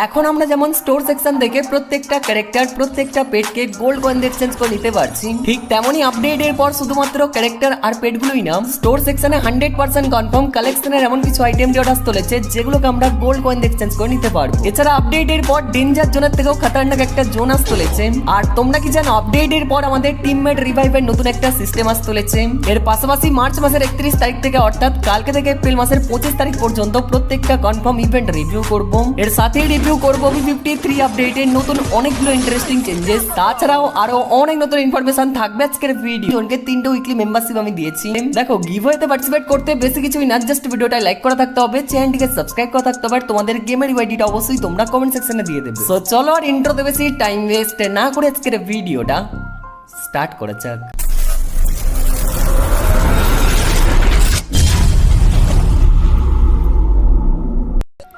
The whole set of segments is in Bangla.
এখন আমরা যেমন স্টোর সেকশন থেকে প্রত্যেকটা ক্যারেক্টার প্রত্যেকটা পেটকে গোল্ড কয়েন দিয়ে এক্সচেঞ্জ করে নিতে পারছি, ঠিক তেমনই আপডেটের পর শুধুমাত্র ক্যারেক্টার আর পেটগুলোই না, স্টোর সেকশনে 100% কনফার্ম কালেকশনের এমন কিছু আইটেম ডিওডাস চলেছে যেগুলোকে আমরা গোল্ড কয়েন দিয়ে এক্সচেঞ্জ করে নিতে পারবো। এছাড়া আপডেটের পর ডেঞ্জার জোনের থেকেও খতরনাক একটা জোন আস চলেছে। আর তোমরা কি জানো আপডেটের পর আমাদের টিমমেট রিভাইভের নতুন একটা সিস্টেম আস চলেছে। এর পাশাপাশি মার্চ মাসের 31 তারিখ থেকে অর্থাৎ কালকে থেকে এপ্রিল মাসের 25 তারিখ পর্যন্ত প্রত্যেকটা কনফার্ম ইভেন্ট রিভিউ করব। এর সাথেই রিভিউ করব V53 আপডেটের নতুন অনেকগুলো ইন্টারেস্টিং চেঞ্জেস। তাছাড়াও আরো অনেক নতুন ইনফরমেশন থাকবে আজকের ভিডিওতে। 3টে উইকলি মেম্বারশিপ আমি দিয়েছি। দেখো গিভওয়েতে পার্টিসিপেট করতে বেশি কিছুই না, জাস্ট ভিডিওটা লাইক করা থাকতে হবে, চ্যানেলটিকে সাবস্ক্রাইব করা থাকতে হবে, আর তোমাদের গেমের ইউআইডিটা অবশ্যই তোমরা কমেন্ট সেকশনে দিয়ে দেবে। সো চলো আর ইন্ট্রোতে বেশি টাইম ওয়েস্ট না করে আজকের ভিডিওটা স্টার্ট করা যাক।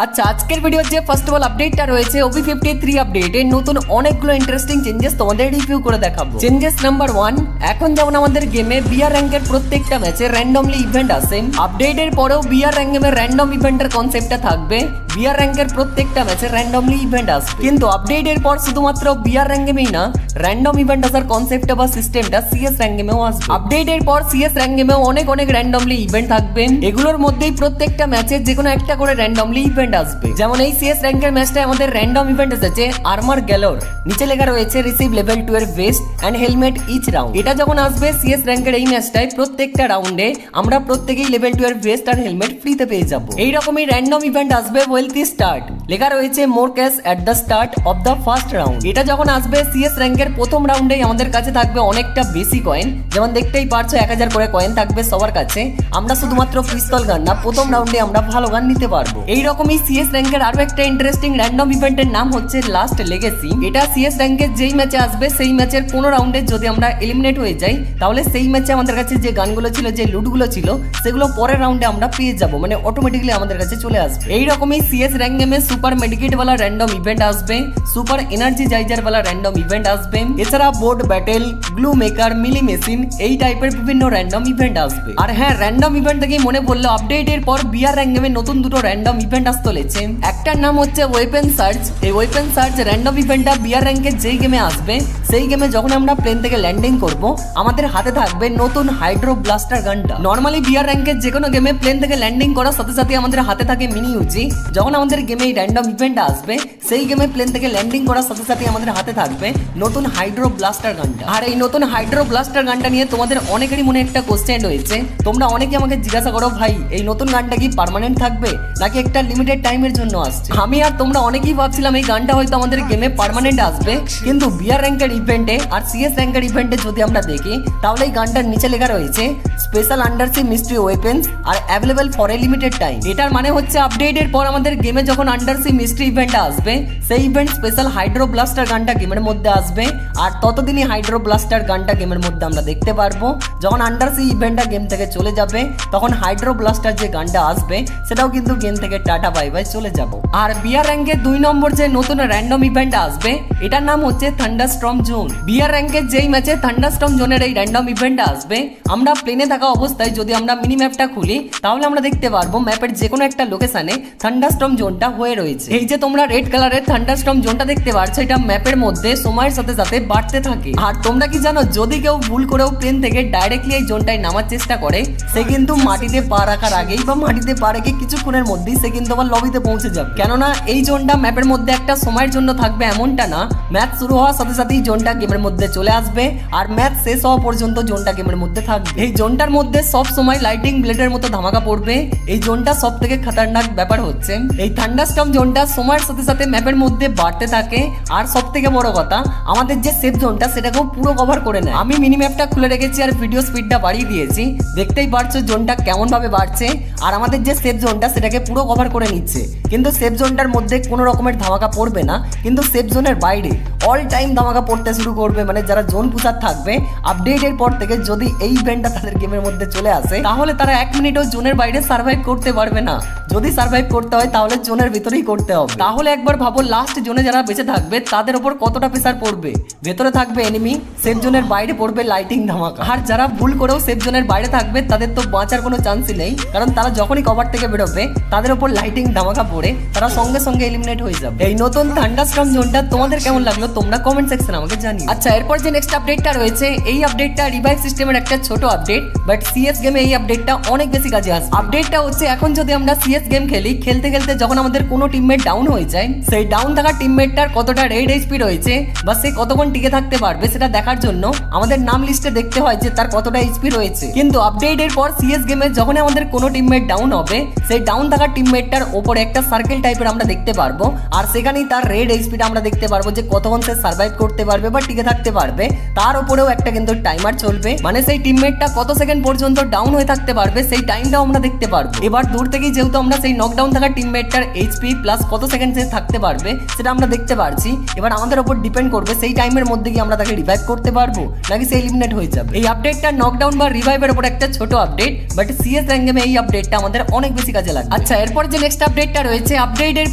আচ্ছা, আজকের ভিডিওর যে ফার্স্ট অফ অল আপডেটটা রয়েছে OB53 আপডেটে নতুন অনেকগুলো ইন্টারেস্টিং চেঞ্জেস তোমাদের রিভিউ করে দেখাবো। চেঞ্জেস নাম্বার 1, এখন যেমন আমাদের গেমে বিআর র্যাঙ্কের প্রত্যেকটা ম্যাচে র্যান্ডমলি ইভেন্ট আসে, আপডেটের পরেও বিআর র্যাঙ্কে র্যান্ডম ইভেন্টের কনসেপ্টটা থাকবে। বিআর র্যাঙ্কের প্রত্যেকটা ম্যাচে র্যান্ডমলি ইভেন্ট আসবে, কিন্তু আপডেটের পর শুধুমাত্র বিআর র্যাঙ্কেই না, র্যান্ডম ইভেন্ট আসার কনসেপ্টটা বা সিস্টেমটা সিএস র্যাঙ্কেও আসবে। আপডেটের পর সিএস র্যাঙ্কেও অনেক র্যান্ডমলি ইভেন্ট থাকবে। এগুলোর মধ্যেই প্রত্যেকটা ম্যাচে যে কোনো একটা করে র্যান্ডমলি ইভেন্ট আসবে। যেমন এই সিএস র্যাঙ্কের ম্যাচটায় আমাদের র্যান্ডম ইভেন্ট এসেছে আর্মার গ্যালোর, নিচে লেখা রয়েছে রিসিভ লেভেল 2 এর vest and helmet each round. এটা যখন আসবে সিএস র্যাঙ্কের এই ম্যাচটায় প্রত্যেকটা রাউন্ডে আমরা প্রত্যেকেই লেভেল 2 এর ভেস্ট আর হেলমেট ফ্রিতে পেয়ে যাব। এই রকমই র্যান্ডম ইভেন্ট আসবে ওয়েলথি স্টার্ট, লেখা রয়েছে more cash at the start of the first round. এটা যখন আসবে সিএস র্যাঙ্কের প্রথম রাউন্ডেই আমাদের কাছে থাকবে অনেকটা বেশি কয়েন, যেমন দেখতেই পারছো 1000 করে কয়েন থাকবে সবার কাছে। আমরা শুধুমাত্র পিস্তল গান না, প্রথম রাউন্ডে আমরা ভালো গান নিতে পারবো। এই রকমই সিএস র্যাঙ্কের আরো একটা ইন্টারেস্টিং র্যান্ডম ইভেন্টের নাম হচ্ছে লাস্ট লেগেসি। এটা সিএস র্যাঙ্কের যেই ম্যাচে আসবে সেই ম্যাচের কোনো রাউন্ডে যদি আমরা এলিমিনেট হয়ে যাই তাহলে সেই ম্যাচে আমাদের কাছে যে গানগুলো ছিল, যে লুটগুলো ছিল, সেগুলো পরের রাউন্ডে আমরা পেয়ে যাব, মানে অটোমেটিক্যালি আমাদের কাছে চলে আসবে। এই রকমই সিএস র্যাঙ্ক গেমে সুপার মেডিকেট वाला র্যান্ডম ইভেন্ট আসবে, সুপার এনার্জি জাইজার वाला র্যান্ডম ইভেন্ট আসবে। এছাড়া বোর্ড ব্যাটেল, গ্লু মেকার, মিলি মেশিন, এই টাইপের বিভিন্ন র্যান্ডম ইভেন্ট আসবে। আর হ্যাঁ, র্যান্ডম ইভেন্ট থেকে মনে পড়লো আপডেটের পর বিআর র্যাঙ্ক গেমে নতুন দুটো র্যান্ডম ইভেন্ট আসতে চলেছে। একটার নাম হচ্ছে ওয়েপেন সার্চ। এই ওয়েপেন সার্চ র্যান্ডম ইভেন্টটা বিআর র্যাঙ্কের যেই গেমে আসবে সেই গেমে যখন আমরা প্লেন থেকে ল্যান্ডিং করব আমাদের হাতে থাকবে নতুন হাইড্রো ব্লাস্টার গানটা। নর্মালি বিআর র্যাঙ্কের যে কোনো গেমে প্লেন থেকে ল্যান্ডিং করার সাথে সাথে আমাদের হাতে থাকে মিনি ইউজি। যখন আমাদের গেমে এই র্যান্ডম ইভেন্ট আসবে সেই গেমে প্লেন থেকে ল্যান্ডিং করার সাথে সাথে আমাদের হাতে থাকবে নতুন হাইড্রো ব্লাস্টার গানটা। আর এই নতুন হাইড্রো ব্লাস্টার গানটা নিয়ে তোমাদের অনেকেরই মনে একটা কোশ্চেন রয়েছে। তোমরা অনেকে আমাকে জিজ্ঞাসা করো, ভাই এই নতুন গানটা কি পার্মানেন্ট থাকবে নাকি একটা লিমিটেড টাইমের জন্য আসছে? আমি আর তোমরা অনেকেই ভাবছিলাম এই গানটা হয়তো আমাদের গেমে পার্মানেন্ট আসবে, কিন্তু বিআর র্যাঙ্কের ইভেন্টে আর সিএস র্যাঙ্কের ইভেন্টে যদি আমরা দেখি তাহলে এই গানটার নিচে লেখা রয়েছে special undersea mystery weapons are available for a limited time. এটার মানে হচ্ছে আপডেটের পর আমাদের গেমে যখন আন্ডারসি মিস্ট্রি ইভেন্ট আসবে সেই ইভেন্ট স্পেশাল হাইড্রো ব্লাস্টার গানটা গেমের মধ্যে আসবে, আর ততদিনই হাইড্রো ব্লাস্টার গানটা গেমের মধ্যে আমরা দেখতে পারবো। যখন আন্ডারসি ইভেন্টটা গেম থেকে চলে যাবে তখন হাইড্রো ব্লাস্টার যে গানটা আসবে সেটাও কিন্তু গেম থেকে টাটা বাই বাই চলে যাব। আর বিআর র্যাঙ্কের 2 নম্বর যে নতুন র্যান্ডম ইভেন্ট আসবে এটার নাম হচ্ছে থান্ডারস্টর্ম জোন। বিআর র্যাঙ্কের যেই ম্যাচে থান্ডারস্টর্ম জোনের এই র্যান্ডম ইভেন্ট আসবে আমরা প্লেনে থাকা অবস্থায় যদি আমরা মিনি ম্যাপটা খুলি তাহলে আমরা দেখতে পারবো ম্যাপের যে কোনো একটা লোকেশনে থান্ডারস্টর্ম জোনটা হয়ে রয়েছে। এই যে তোমরা রেড কালারের থান্ডারস্টর্ম জোনটা দেখতে পারছো, এটা ম্যাপের মধ্যে সময়ের সাথে সাথে বাড়তে থাকে। আর তোমরা কি জানো, যদি কেউ ভুল করেও প্লেন থেকে ডাইরেক্টলি এই জোনটায় নামার চেষ্টা করে সে কিন্তু মাটিতে পা রাখার আগেই বা মাটিতে পা রেখে কিছুক্ষণের মধ্যেই সে কিন্তু আবার লবিতে পৌঁছে যাবে। কেননা এই জোনটা ম্যাপের মধ্যে একটা সময়ের জন্য থাকবে এমনটা না, ম্যাচ শুরু হওয়ার সাথে সাথেই জোনটা গেমের মধ্যে চলে আসবে আর ম্যাচ শেষ হওয়া পর্যন্ত জোনটা গেমের মধ্যে থাকবে। এই জোনটার মধ্যে সব সময় লাইটিং ব্লেডের মতো ধামাকা পড়বে। এই জোনটা সব থেকে খতরনাক ব্যাপার হচ্ছে এই থান্ডারস্টর্ম জোনটা সময়ের সাথে সাথে ম্যাপের মধ্যে বাড়তে থাকে। আর সব থেকে বড় কথা, আমাদের যে সেফ জোনটা সেটাকেও পুরো কভার করে নেয়। আমি মিনি ম্যাপটা খুলে রেখেছি আর ভিডিও স্পিডটা বাড়িয়ে দিয়েছি, দেখতেই পারছো জোনটা কেমন ভাবে বাড়ছে। আর আমাদের যে সেফ জোনটা সেটাকে পুরো কভার করে নিচ্ছে, কিন্তু সেফ জোনটার মধ্যে কোনো রকমের ধামাকা পড়বে না, কিন্তু সেফ জোনের বাইরে অল টাইম ধামাকা পড়তে শুরু করবে। মানে যারা জোন পুষার থাকবে আপডেটের পর থেকে যদি এই ইভেন্টটা তাদের গেমের মধ্যে চলে আসে তাহলে তারা 1 মিনিটও জোনের বাইরে সার্ভাইভ করতে পারবে না। যদি সার্ভাইভ করতে হয় তাহলে জোনের ভিতরে ম্যানেজই করতে হবে। তাহলে একবার ভাবো লাস্ট জোনে যারা বেঁচে থাকবে তাদের উপর কতটা প্রেসার পড়বে। ভেতরে থাকবে এনিমি, সেফ জোনের বাইরে পড়বে লাইটিং ধামাকা। আর যারা ভুল করেও সেফ জোনের বাইরে থাকবে তাদের তো বাঁচার কোনো চান্সই নেই, কারণ তারা যখনই কভার থেকে বেরোবে তাদের উপর লাইটিং ধামাকা পড়ে তারা সঙ্গে সঙ্গে এলিমিনেট হয়ে যাবে। এই নতুন থান্ডারস্টর্ম জোনটা তোমাদের কেমন লাগলো তোমরা কমেন্ট সেকশনে আমাকে জানিও। আচ্ছা, এরপর যে নেক্সট আপডেটটা রয়েছে এই আপডেটটা রিভাইভ সিস্টেমের একটা ছোট আপডেট, বাট সিএস গেমে এই আপডেটটা অনেক বেশি কাজে আসবে। আপডেটটা হচ্ছে এখন যদি আমরা সিএস গেম খেলি, খেলতে খেলতে যখন আমাদের কোনো টিমমেট ডাউন হয়ে যায়, সেই ডাউন থাকা টিমমেটটার কতটা রেড এইচপি রয়েছে বা সে কতক্ষণ টিকে থাকতে পারবে সেটা দেখার জন্য আমাদের নাম লিস্টে দেখতে হয় যে তার কতটা এইচপি রয়েছে। কিন্তু আপডেটের পর সিএস গেমে যখন আমাদের কোনো টিমমেট ডাউন হবে, সেই ডাউন থাকা টিমমেটটার উপরে একটা সার্কেল টাইপের আমরা দেখতে পারবো, আর সেখানেই তার রেড এইচপিটা আমরা দেখতে পারবো যে কতক্ষণ সে সার্ভাইভ করতে পারবে বা টিকে থাকতে পারবে। তার উপরেও একটা কিন্তু টাইমার চলবে, মানে সেই টিমমেটটা কত সেকেন্ড পর্যন্ত ডাউন হয়ে থাকতে পারবে সেই টাইমটাও আমরা দেখতে পারবো। এবার দূর থেকেই যেহেতু আমরা সেই নকডাউন থাকা টিমমেটটার এইচপি প্লাস কত সেকেন্ড সে থাকতে পারবে সেটা আমরা দেখতে পারছি। এবার আমাদের উপর ডিপেন্ড করবে সেই টাইমের মধ্যে কি আমরা তাকে রিভাইভ করতে পারবো নাকি সে এলিমিনেট হয়ে যাবে। এই আপডেটটা নকডাউন বা রিভাইভের উপর একটা ছোট আপডেট, বাট সিএস র্যাঙ্ক গেমে এই আপডেটটা আমাদের অনেক বেশি কাজে লাগে। আচ্ছা, এরপর যে নেক্সট আপডেটটা রয়েছে আপডেটের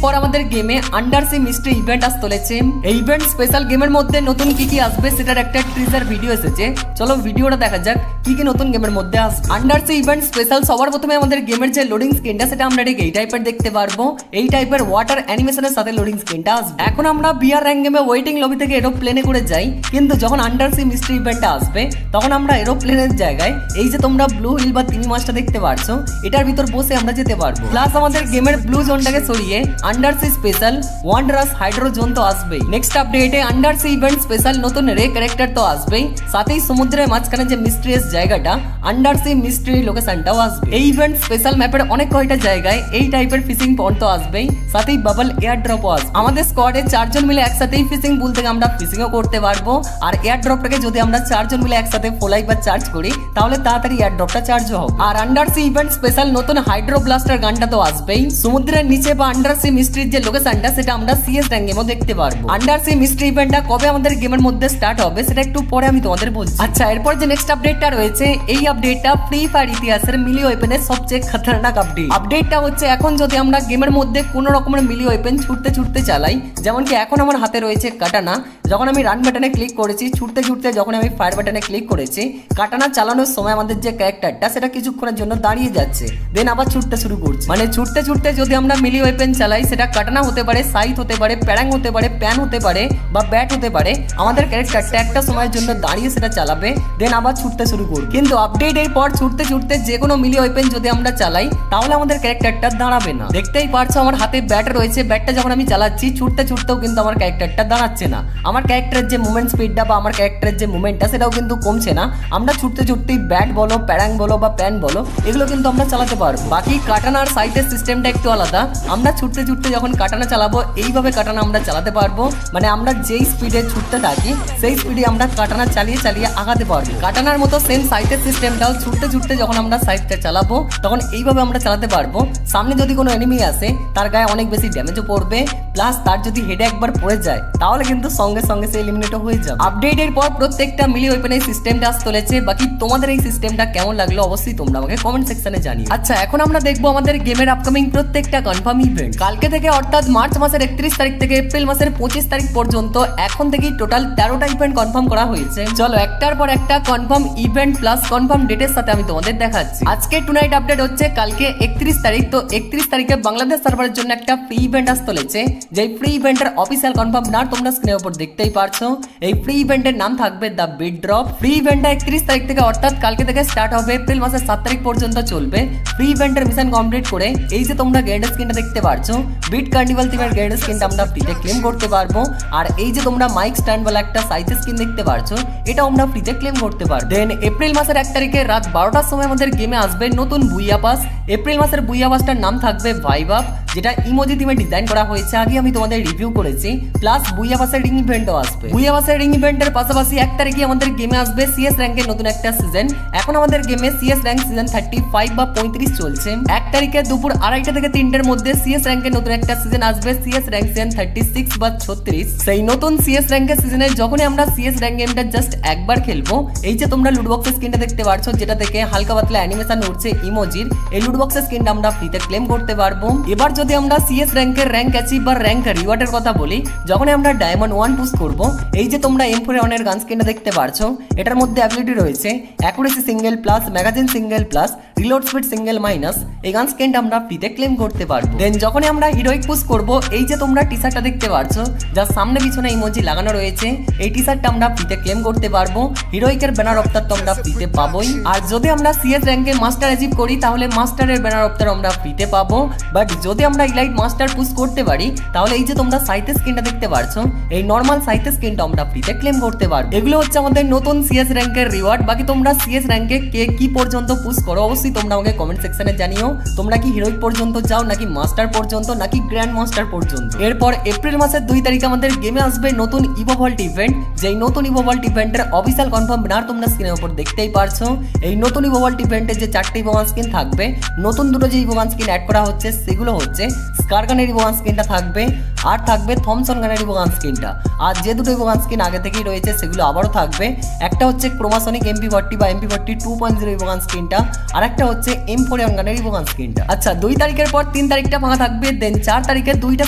পর আমাদের গেমে আন্ডারসি মিস্ট্রি ইভেন্ট আসতে চলেছে। এই ইভেন্ট স্পেশাল গেমের মধ্যে নতুন কি কি আসবে সেটার একটা টিজার ভিডিও এসেছে, চলো ভিডিওটা দেখা যাক কি কি নতুন গেমের মধ্যে আসবে। আন্ডারসি ইভেন্ট স্পেশাল সবার প্রথমে আমাদের গেমের যে লোডিং স্ক্রিনটা সেটা আমরা ঠিক এই টাইপের দেখতে পারবো। এই টাইপের ওয়াটার অ্যানিমেশনের সাথে লোডিং স্ক্রিনটা আসবে। এখন আমরা বিআর র্যাঙ্ক গেমে ওয়েটিং লবি থেকে এরোপ্লেনে করে যাই, কিন্তু যখন আন্ডারসি মিস্ট্রি ইভেন্টটা আসবে তখন আমরা এরোপ্লেনের জায়গায় এই যে তোমরা ব্লু হিল বা তিমি মাছটা দেখতে পারছো এটার ভিতর বসে আমরা যেতে পারবো। প্লাস আমাদের গেমের ব্লু জোনটাকে সরিয়ে আন্ডারসি স্পেশাল ওয়ান্ডারাস হাইড্রো জোন তো আসবেই। নেক্সট আপডেটে আন্ডারসি ইভেন্ট স্পেশাল নতুন রে ক্যারেক্টার তো আসবেই, সাথেই সমুদ্রের মাঝখানে যে মিস্ট্রিয়াস জায়গাটা আন্ডারসি মিস্ট্রি লোকেশনটাও আসবে। এই ইভেন্ট স্পেশাল ম্যাপের অনেক কয়টা জায়গায় এই টাইপের ফিশিং পয়েন্ট তো আসবেই, সাথেই বাবল এয়ার ড্রপও আসবে। আমাদের স্কোয়াডে 4 জন মিলে একসাথেই ফিশিং পুল থেকে আমরা ফিশিংও করতে পারবো, আর এয়ার ড্রপটাকে যদি আমরা 4 জন মিলে একসাথে ফোলাই বা চার্জ করি তাহলে তাড়াতাড়ি এয়ার ড্রপটা চার্জও হবে। আর আন্ডারসি ইভেন্ট স্পেশাল নতুন হাইড্রো ব্লাস্টার গানটা তো আসবেই। সমুদ্রের নিচে বা আন্ডারসি মিস্ট্রির যে লোকেশনটা সেটা আমরা সিএস র্যাঙ্ক গেমও দেখতে পারবো। আন্ডারসি মিস্ট্রি ইভেন্টটা কবে আমাদের গেমের মধ্যে স্টার্ট হবে সেটা একটু পরে আমি তোমাদের বলছি। আচ্ছা, এরপর যে নেক্সট আপডেটটা রয়েছে এই আপডেটটা ফ্রি ফায়ার ইতিহাসের মিলি ওয়েপেনের সবচেয়ে খতরনাক আপডেট। আপডেটটা হচ্ছে এখন যদি আমরা গেমের মধ্যে কোনো রকমের মিলি ওয়েপেন ছুটতে ছুটতে চালাই, যেমন কি এখন আমার হাতে রয়েছে কাটানা, যখন আমি রান বাটনে ক্লিক করেছি ছুটতে ছুটতে যখন আমি ফায়ার বাটনে ক্লিক করেছি, কাটানা চালানোর সময় আমাদের যে ক্যারেক্টারটা সেটা কিছুক্ষণের জন্য দাঁড়িয়ে যাচ্ছে, দেন আবার ছুটতে শুরু করছে। মানে ছুটতে ছুটতে যদি আমরা মিলি ওয়েপেন চালাই সেটা কাটানা হতে পারে, সাইথ হতে পারে, প্যারাং হতে পারে, প্যান হতে পারে বা ব্যাট হতে পারে, আমাদের ক্যারেক্টারটা একটা সময়ের জন্য দাঁড়িয়ে সেটা চালাবে, দেন আবার ছুটতে শুরু করবে। কিন্তু আপডেটের পর ছুটতে ছুটতে যে কোনো মিলি ওয়েপেন যদি আমরা চালাই তাহলে আমাদের ক্যারেক্টারটা দাঁড়াবে না। দেখতেই পারছো আমার হাতে ব্যাট রয়েছে, ব্যাটটা যখন আমি চালাচ্ছি ছুটতে ছুটতেও কিন্তু আমার ক্যারেক্টারটা দাঁড়াচ্ছে না। আমার ক্যারেক্টারের যে মুভমেন্ট স্পিডটা বা আমার ক্যারেক্টারের যে মুভমেন্টটা সেটাও কিন্তু কমছে না। আমরা ছুটতে ছুটতেই ব্যাট বলো, প্যারাং বলো বা প্যান বলো এগুলো কিন্তু আমরা চালাতে পারবো। বাকি কাটানার সাইটের সিস্টেমটা একটু আলাদা, আমরা ছুটতে ছুটতে যখন কাটানা চালাবো এইভাবে কাটানা আমরা চালাতে পারবো, মানে আমরা যেই স্পিডে ছুটতে থাকি সেই স্পিডে আমরা কাটানা চালিয়ে চালিয়ে আগাতে পারবো। কাটানার মতো সেম সাইটের সিস্টেমটাও ছুটতে ছুটতে যখন আমরা সাইটটা চালাবো তখন এইভাবে আমরা চালাতে পারবো। সামনে যদি কোনো এনিমি আসে তার গায়ে অনেক বেশি ড্যামেজও পড়বে, প্লাস তার যদি হেডে একবার পড়ে যায় তাহলে কিন্তু সঙ্গে সঙ্গে সে এলিমিনেটও হয়ে যাবে। আপডেটের পর প্রত্যেকটা মিলি ওয়েপেনের সিস্টেমটা আসতে চলেছে। বাকি তোমাদের এই সিস্টেমটা কেমন লাগলো অবশ্যই তোমরা আমাকে কমেন্ট সেকশনে জানিও। আচ্ছা, এখন আমরা দেখবো আমাদের গেমের আপকামিং প্রত্যেকটা কনফার্ম ইভেন্ট। কালকে থেকে অর্থাৎ মার্চ মাসের 31 তারিখ থেকে এপ্রিল মাসের 25 তারিখ পর্যন্ত এখন থেকেই টোটাল 13টা ইভেন্ট কনফার্ম করা হয়েছে। চলো একটার পর একটা কনফার্ম ইভেন্ট প্লাস কনফার্ম ডেটের সাথে আমি তোমাদের দেখাচ্ছি। আজকে টুনাইট আপডেট হচ্ছে কালকে 31 তারিখ, তো 31 তারিখে বাংলাদেশ সার্ভারের জন্য একটা ফ্রি ইভেন্ট আসতে চলেছে, যে ফ্রি ইভেন্টের অফিসিয়াল কনফার্ম না তোমরা স্ক্রিনের উপর দেখতেই পারছো। এই ফ্রি ইভেন্টের নাম থাকবে দ্য বিট ড্রপ। ফ্রি ইভেন্টটা 31 তারিখ থেকে অর্থাৎ কালকে থেকে স্টার্ট হবে, এপ্রিল মাসের 7 তারিখ পর্যন্ত চলবে। ফ্রি ইভেন্টের মিশন কমপ্লিট করে এই যে তোমরা গ্রেড স্কিনটা দেখতে পারছো, বিট কার্নিভাল থিমের গ্রেড স্কিনটা আমরা ফ্রিতে ক্লেম করতে পারবো। আর এই যে তোমরা মাইক স্ট্যান্ড বলে একটা সাইজ স্কিন দেখতে পারছো, এটা আমরা ফ্রিতে ক্লেম করতে পারবো। দেন এপ্রিল মাসের 1 তারিখে রাত 12টার সময় আমাদের গেমে আসবে নতুন বুইয়া পাস। এপ্রিল মাসের বুইয়া পাসটার নাম থাকবে ভাইব আপ, যেটা ইমোজি থিমে ডিজাইন করা হয়েছে, আগে আমি তোমাদের রিভিউ করেছি। প্লাস বুইয়া পাসের রিং ইভেন্টও আসবে। বুইয়া পাসের রিং ইভেন্টের পাশাপাশি 1 তারিখে আমাদের গেমে আসবে সিএস র্যাঙ্কের নতুন একটা সিজন। এখন আমাদের গেমে সিএস র্যাঙ্ক সিজন 35 বা 35 চলছে। 1 তারিখে দুপুর 2:30 থেকে 3টের মধ্যে সিএস র্যাঙ্কের নতুন একটা সিজন আসবে, সিএস র্যাঙ্ক সিজন 36 বা 36। সেই নতুন সিএস র্যাঙ্কের সিজনে যখনই আমরা সিএস র্যাঙ্ক গেমটা জাস্ট একবার খেলবো, এই যে তোমরা লুট বক্সের স্ক্রিনটা দেখতে পারছো, যেটা থেকে হালকা পাতলা অ্যানিমেশন উঠছে ইমোজির, এই লুট বক্সের স্ক্রিনটা আমরা ফ্রিতে ক্লেম করতে পারবো। এবার যদি আমরা সিএস র্যাঙ্কের র্যাঙ্ক অ্যাচিভ বা র্যাঙ্ক রিওয়ার্ডের কথা বলি, যখন আমরা ডায়মন্ড 1 পুশ করব, এই যে তোমরা M4 এর গান স্কিনটা দেখতে পারছো, এটার মধ্যে অ্যাবিলিটি রয়েছে accuracy single plus, magazine single plus, reload speed single minus. এই গান স্কিনটা আমরা ফ্রিতে ক্লেম করতে পারবো। দেন যখনই আমরা হিরোইক পুশ করব, এই যে তোমরা টি শার্টটা দেখতে পারছো, যার সামনে পিছনে ইমোজি লাগানো রয়েছে, এই টি শার্টটা আমরা ফ্রিতে ক্লেম করতে পারবো। হিরোইকের ব্যানার অফতার তো আমরা ফ্রিতে পাবোই। আর যদি আমরা সিএস র্যাঙ্কে মাস্টার অ্যাচিভ করি, তাহলে মাস্টারের ব্যানার অফতার আমরা ফ্রিতে পাবো। বাট যদি আমরা ইলাইট মাস্টার পুশ করতে পারি, তাহলে এই যে তোমরা সাইতে স্কিনটা দেখতে পারছো, এই নর্মাল সাইতে স্কিনটা আমরা ফ্রিতে ক্লেম করতে পারবো। এগুলো হচ্ছে আমাদের নতুন সিএস র্যাঙ্কের রিওয়ার্ড। বাকি তোমরা সিএস র্যাঙ্কে কে কি পর্যন্ত পুশ করো, অবশ্যই তোমরা আমাকে কমেন্ট সেকশনে জানিও। তোমরা কি হিরোইক পর্যন্ত যাও, নাকি মাস্টার পর্যন্ত, নাকি গ্র্যান্ড মাস্টার পর্যন্ত। এরপর এপ্রিল মাসের 2 তারিখে আমাদের গেমে আসবে নতুন ইভোভল্ট ইভেন্ট। যেই নতুন ইভোভল্ট ইভেন্টের অফিসিয়াল কনফার্ম ব্যানার তোমরা স্ক্রিনের উপর দেখতেই পারছো। এই নতুন ইভোভল্ট ইভেন্টে যে 4টি ইভোগান স্কিন থাকবে, নতুন দুটো যে ইভোগান স্কিন অ্যাড করা হচ্ছে সেগুলো হচ্ছে স্কারগানের ইভোগান স্কিনটা থাকবে, আর থাকবে থমসন গানের ইভোগান স্কিনটা। আর যে দুটো ইভোগান স্কিন আগে থেকেই রয়েছে সেগুলো আবারও থাকবে। একটা হচ্ছে ক্রোমাসনিক MP40 বা MP40 2.0 ইভোগান স্কিনটা, আর একটা হচ্ছে M4 গানের ইভোগান স্কিনটা। আচ্ছা, 2 তারিখের পর 3 তারিখটা ফাঁকা থাকবে। দেন 4 তারিখে 2টা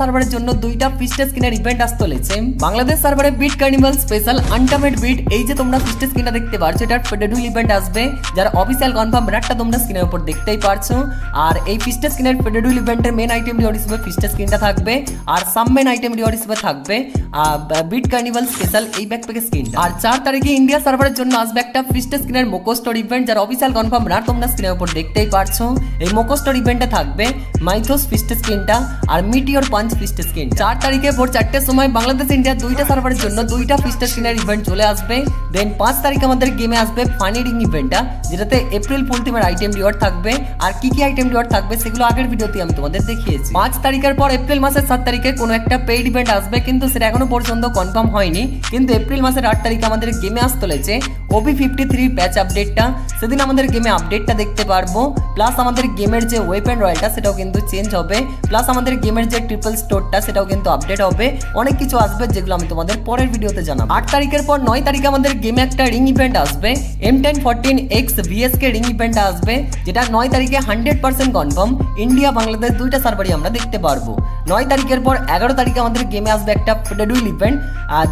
সার্ভারের জন্য 2টা ফিস্ট স্কিনের ইভেন্ট আসতে চলেছে। বাংলাদেশ সার্ভারে বিট কার্নিভাল স্পেশাল আনটামেড বিট, এই যে তোমরা ফিস্ট স্কিনটা দেখতে পারছো, এটার ফেডারেল ইভেন্ট আসবে, যার অফিসিয়াল কনফার্ম ব্যানারটা তোমরা স্ক্রিনের উপর দেখতেই পারছো। আর এই ফিস্ট স্কিনের ফেডারেল ইভেন্টের মেন আইটেম রিওয়ার্ড হিসেবে ফিস্ট স্কিনটা থাকবে, আর সাব মেন আইটেম রিওয়ার্ড হিসেবে থাকবে বিট কার্নিভাল স্পেশাল এই ব্যাকপ্যাক স্কিনটা। আর 4 তারিখে ইন্ডিয়া সার্ভারের জন্য আসবে একটা ফিস্ট স্কিনের মোকো স্টোর ইভেন্ট, যার অফিসিয়াল কনফার্ম ব্যানার তোমরা স্ক্রিনের উপর দেখতেই পারছো। এই মোকো স্টোর ইভেন্টে থাকবে মাইথোস ফিস্ট স্কিনটা আর মিটিওর পাঞ্চ ফিস্ট স্কিন। 4 তারিখে ভোর 4টের সময় বাংলাদেশ ইন্ডিয়া 2টা সার্ভারের জন্য 2টা ফিস্ট স্কিনের ইভেন্ট চলে আসবে। দেন 5 তারিখে আমাদের গেমে আসবে ফানি রিং ইভেন্টটা, যেটাতে এপ্রিল ফুল থিমের আইটেম রিওয়ার্ড থাকবে। আর কি কি আইটেম রিওয়ার্ড থাকবে সেগুলো আগের ভিডিওতে আমি তোমাদের দেখিয়েছি। 5 তারিখের পর এপ্রিল মাসের 7 তারিখে কোনো একটা পেইড ইভেন্ট আসবে, কিন্তু সেটা এখনো পর্যন্ত কনফার্ম হয়নি। কিন্তু এপ্রিল মাসের 8 তারিখে আমাদের গেমে আসতে চলেছে OB53 প্যাচ আপডেটটা। সেদিন আমাদের গেমে আপডেটটা দেখতে পারবো, প্লাস আমাদের গেমের যে ওয়েপেন রয়্যালটা সেটাও কিন্তু চেঞ্জ হবে, প্লাস আমাদের গেমের যে ট্রিপল স্টোরটা সেটাও কিন্তু আপডেট হবে। অনেক কিছু আসবে যেগুলো আমি তোমাদের পরের ভিডিওতে জানাবো। 8 তারিখের পর 9 তারিখে আমাদের গেমে একটা রিং ইভেন্ট আসবে, M1014X VSK রিং ইভেন্ট আসবে, যেটা 9 তারিখে 100% কনফার্ম। ইন্ডিয়া বাংলাদেশ 2টা সার্ভারই আমরা দেখতে পারবো। 9 তারিখের পর 11 তারিখে আমাদের গেমে আসবে একটা ফেডারেল ইভেন্ট,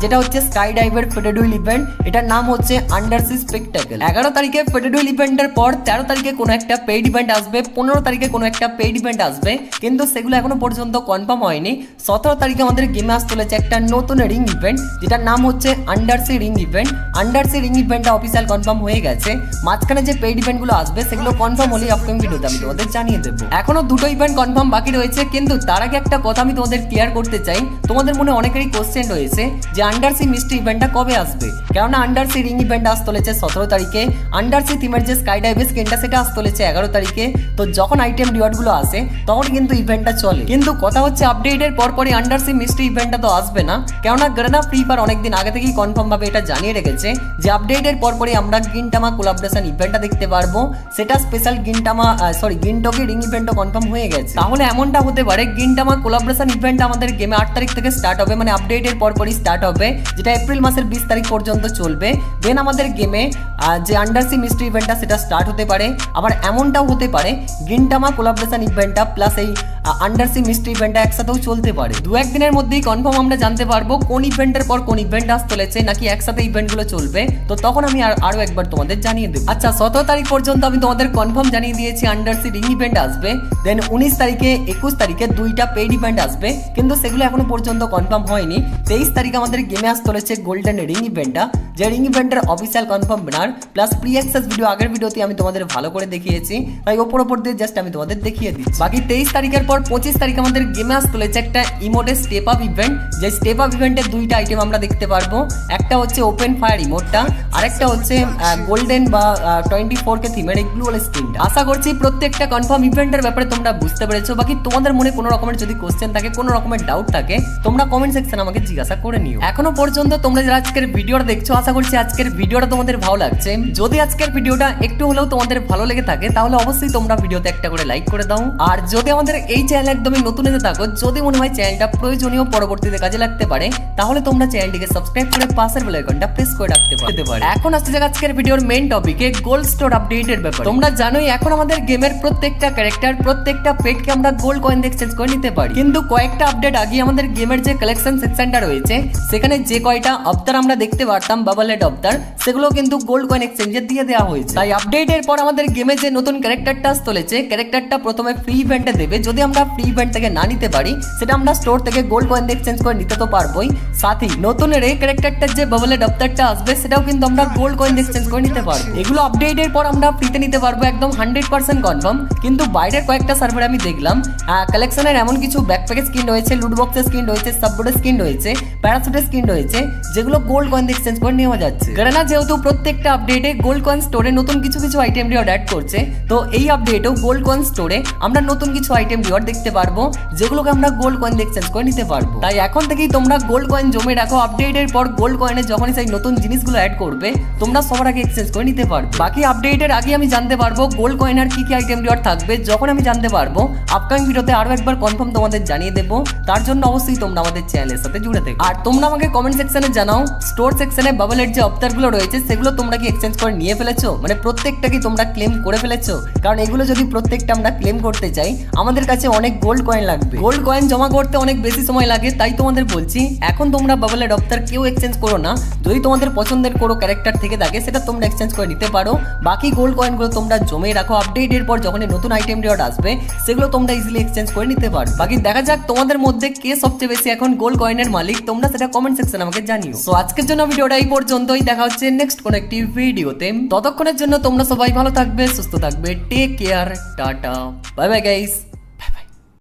যেটা হচ্ছে স্কাই ডাইভের ফেডারেল ইভেন্ট। এটার নাম হচ্ছে আন্ডারসি স্পেকটাকেল। 11 তারিখে ফেডারেল ইভেন্টের পর 13 তারিখে কোনো একটা পেইড ইভেন্ট আসবে, 15 তারিখে কোনো একটা পেইড ইভেন্ট আসবে, কিন্তু সেগুলো এখনো পর্যন্ত কনফার্ম হয়নি। 17 তারিখে আমাদের গেমে আসতে চলেছে একটা নতুন রিং ইভেন্ট, যেটার নাম হচ্ছে undersea ring event. Undersea ring ইভেন্টটা অফিসিয়াল কনফার্ম হয়ে গেছে। মাঝখানে যে পেইড ইভেন্টগুলো আসবে সেগুলো কনফার্ম হলেই আপকামিং ভিডিওতে আমি তোমাদের জানিয়ে দেবো। এখনো 2টো ইভেন্ট কনফার্ম বাকি রয়েছে, কিন্তু তার আগে একটা কথা আমি তোমাদের ক্লিয়ার করতে চাই। তোমাদের মনে অনেকেরই কোশ্চেন রয়েছে যে আন্ডারসি মিস্ট্রি ইভেন্টটা কবে আসবে, কেননা আন্ডারসি রিং ইভেন্ট আসতে চলেছে 17 তারিখে, আন্ডারসি থিমের যে স্কাই ডাইভ স্কিনটা সেটা আসতে চলেছে 11 তারিখে। তো যখন আইটেম রিওয়ার্ডগুলো আসে তখন কিন্তু ইভেন্টটা চলে, কিন্তু কথা হচ্ছে আপডেটের পরপরই আন্ডারসি মিস্ট্রি ইভেন্টটা তো আসবে না, কেননা গ্রেনা ফ্রি ফায়ার অনেকদিন আগে থেকেই কনফার্ম ভাবে এটা জানিয়ে রেখেছে যে আপডেটের পরপরই আমরা গিনটামা কোলাবোরেশন ইভেন্টটা দেখতে পারবো। সেটা স্পেশাল গিনটকি রিং ইভেন্টও কনফার্ম হয়ে গেছে। তাহলে এমনটা হতে পারে গিনটামা কোলাবোরেশন ইভেন্ট আমাদের গেমে 8 তারিখ থেকে স্টার্ট হবে, মানে আপডেটের পরপরই স্টার্ট হবে, যেটা এপ্রিল মাসের 20 তারিখ পর্যন্ত চলবে। দেন আমাদের গেমে যে আন্ডারসি মিস্ট্রি ইভেন্টটা সেটা স্টার্ট হতে পারে। আবার এমনটাও হতে পারে গিনটামা কোলাবোরেশন ইভেন্টটা প্লাস এই আন্ডারসি মিস্ট্রি ইভেন্টটা একসাথেও চলতে পারে। 2-1 দিনের মধ্যেই কনফার্ম আমরা জানতে পারবো কোন ইভেন্টের পর কোন ইভেন্ট আসতে চলেছে, নাকি একসাথে ইভেন্টগুলো চলবে। তো তখন আমি আরো একবার তোমাদের জানিয়ে দেবো। আচ্ছা, 17 তারিখ পর্যন্ত আমি তোমাদের কনফার্ম জানিয়ে দিয়েছি আন্ডারসি রিং ইভেন্ট আসবে। দেন 19 তারিখে 21 তারিখে 2টা পেইড ইভেন্ট আসবে, কিন্তু সেগুলো এখনো পর্যন্ত কনফার্ম হয়নি। 23 তারিখে আমাদের গেমে আসতে চলেছে গোল্ডেন রিং ইভেন্টটা, যে রিং ইভেন্টের official confirm banner plus pre access video আগের ভিডিওতে আমি তোমাদের ভালো করে দেখিয়েছি, তাই ওপর দিয়ে জাস্ট আমি তোমাদের দেখিয়ে দিচ্ছি। বাকি 23 তারিখের পর 25 তারিখে আমাদের গেমে আসতে চলেছে একটা ইমোটের স্টেপ আপ ইভেন্ট, যে স্টেপ আপ ইভেন্টের 2টা আইটেম আমরা দেখতে পারবো। একটা হচ্ছে ওপেন ফায়ার ইমোটটা, আর একটা হচ্ছে গোল্ডেন বা 24K থিমের এই গ্লোবাল স্কিনটা। আশা করছি প্রত্যেকটা কনফার্ম ইভেন্টের ব্যাপারে তোমরা বুঝতে পেরেছো। বাকি তোমাদের মনে কোনো রকমের যদি কোশ্চেন থাকে, কোনো রকমের ডাউট থাকে, তোমরা কমেন্ট সেকশনে আমাকে জিজ্ঞাসা করে নিও। এখনো পর্যন্ত তোমরা যারা আজকের ভিডিওটা দেখছো, আশা করছি আজকের ভিডিওটা তোমাদের ভালো লাগছে। যদি আজকের ভিডিওটা একটু হলেও তোমাদের ভালো লেগে থাকে, তাহলে অবশ্যই তোমরা ভিডিওতে একটা করে লাইক করে দাও। আর যদি আমাদের এই এই চ্যানেল একদমই নতুন এসে থাকো, যদি মনে হয় চ্যানেলটা প্রয়োজনীয় পরবর্তীতে কাজে লাগতে পারে, তাহলে তোমরা চ্যানেলটিকে সাবস্ক্রাইব করে পাশের বেল আইকনটা প্রেস করে রাখতে পারে। এখন আসছে যাক আজকের ভিডিওর মেইন টপিকে, গোল্ড স্টোর আপডেটের ব্যাপারে। তোমরা জানোই এখন আমাদের গেমের প্রত্যেকটা ক্যারেক্টার, প্রত্যেকটা পেটকে আমরা গোল্ড কয়েন দিয়ে এক্সচেঞ্জ করে নিতে পারি। কিন্তু কয়েকটা আপডেট আগে আমাদের গেমের যে কালেকশন সেকশনটা রয়েছে, সেখানে যে কয়টা অবতার আমরা দেখতে পারতাম বাবল হেড অবতার, সেগুলো কিন্তু গোল্ড কয়েন এক্সচেঞ্জে দিয়ে দেওয়া হয়েছে। তাই আপডেটের পর আমাদের গেমে যে নতুন ক্যারেক্টারটা চলেছে, ক্যারেক্টারটা প্রথমে ফ্রি ইভেন্টে দেবে। যদি আমরা ফ্রি ইভেন্ট থেকে না নিতে পারি, সেটা আমরা স্টোর থেকে গোল্ড কয়েন দিয়ে এক্সচেঞ্জ করে নিতে তো পারবোই, সাথে নতুন এই ক্যারেক্টারটার যে বাবল হেড অবতারটা আসবে, সেটাও কিন্তু আমরা গোল্ড কয়েন দিয়ে এক্সচেঞ্জ করে নিতে পারবো। এগুলো আপডেটের পর আমরা ফ্রিতে নিতে পারবো, একদম 100% কনফার্ম। কিন্তু বাইরের কয়েকটা সার্ভারে আমি দেখলাম কালেকশনের এমন কিছু ব্যাকপ্যাকের স্কিন রয়েছে, লুট বক্সের স্কিন রয়েছে, সাববোর্ডের স্কিন রয়েছে, প্যারাসুটের স্কিন রয়েছে, যেগুলো গোল্ড কয়েন দিয়ে এক্সচেঞ্জ করে নেওয়া যাচ্ছে। কারণ যেহেতু প্রত্যেকটা আপডেটে গোল্ড কয়েন স্টোরে নতুন কিছু আইটেম রিওয়ার্ড অ্যাড করছে, তো এই আপডেটেও গোল্ড কয়েন স্টোরে আমরা নতুন কিছু আইটেম রিওয়ার্ড দেখতে পারবো, যেগুলোকে আমরা গোল্ড কয়েন দিয়ে এক্সচেঞ্জ করে নিতে পারবো। তাই এখন থেকেই তোমরা গোল্ড কয়েন জমে রাখো, আপডেটের পর গোল্ড কয়েনে যখনই সেই নতুন জিনিসগুলো অ্যাড করবে, তোমরা সবার আগে এক্সচেঞ্জ করে নিতে পারবে। বাকি আপডেটের আগে আমি জানতে পারবো গোল্ড কয়েন আর কি আইটেম রিওয়ার্ড থাকবে। যখন আমি জানতে পারবো, আপকামিং ভিডিওতে আরো একবার কনফার্ম তোমাদের জানিয়ে দেবো। তার জন্য অবশ্যই তোমরা আমাদের চ্যানেলের সাথে জুড়ে থেকো। আর তোমরা আমাকে কমেন্ট সেকশনে জানাও, স্টোর সেকশনে বাবল হেড যে অবতারগুলো রয়েছে, সেগুলো তোমরা কি এক্সচেঞ্জ করে নিয়ে ফেলেছো? মানে প্রত্যেকটা কি তোমরা ক্লেম করে ফেলেছো? কারণ এগুলো যদি প্রত্যেকটা আমরা ক্লেম করতে চাই, আমাদের কাছে অনেক গোল্ড কয়েন লাগবে। গোল্ড কয়েন জমা করতে অনেক বেশি সময় লাগে, তাই তোমাদের বলছি এখন তোমরা বাবল হেড অবতার কেউ এক্সচেঞ্জ করো না। যদি তোমাদের পছন্দের কোনো ক্যারেক্টার থেকে থাকে, সেটা তোমরা এক্সচেঞ্জ করে নিতে পারো। বাকি গোল্ড কয়েনগুলো তোমরা জমে রাখো, আপডেটের পর যখন নতুন আইটেম রিওয়ার্ড আসবে, সেগুলো তোমরা ইজিলি এক্সচেঞ্জ করে নিতে পারো। বাকি দেখা যাক তোমাদের মধ্যে কে সবচেয়ে বেশি এখন গোল্ড কয়েনের মালিক, তোমরা সেটা কমেন্ট সেকশনে আমাকে জানিও। সো আজকের জন্য ভিডিওটা এই পর্যন্তই, দেখা হচ্ছে নেক্সট কোন একটি ভিডিওতে। ততক্ষণের জন্য তোমরা সবাই ভালো থাকবে, সুস্থ থাকবে, take care, tata, bye bye guys.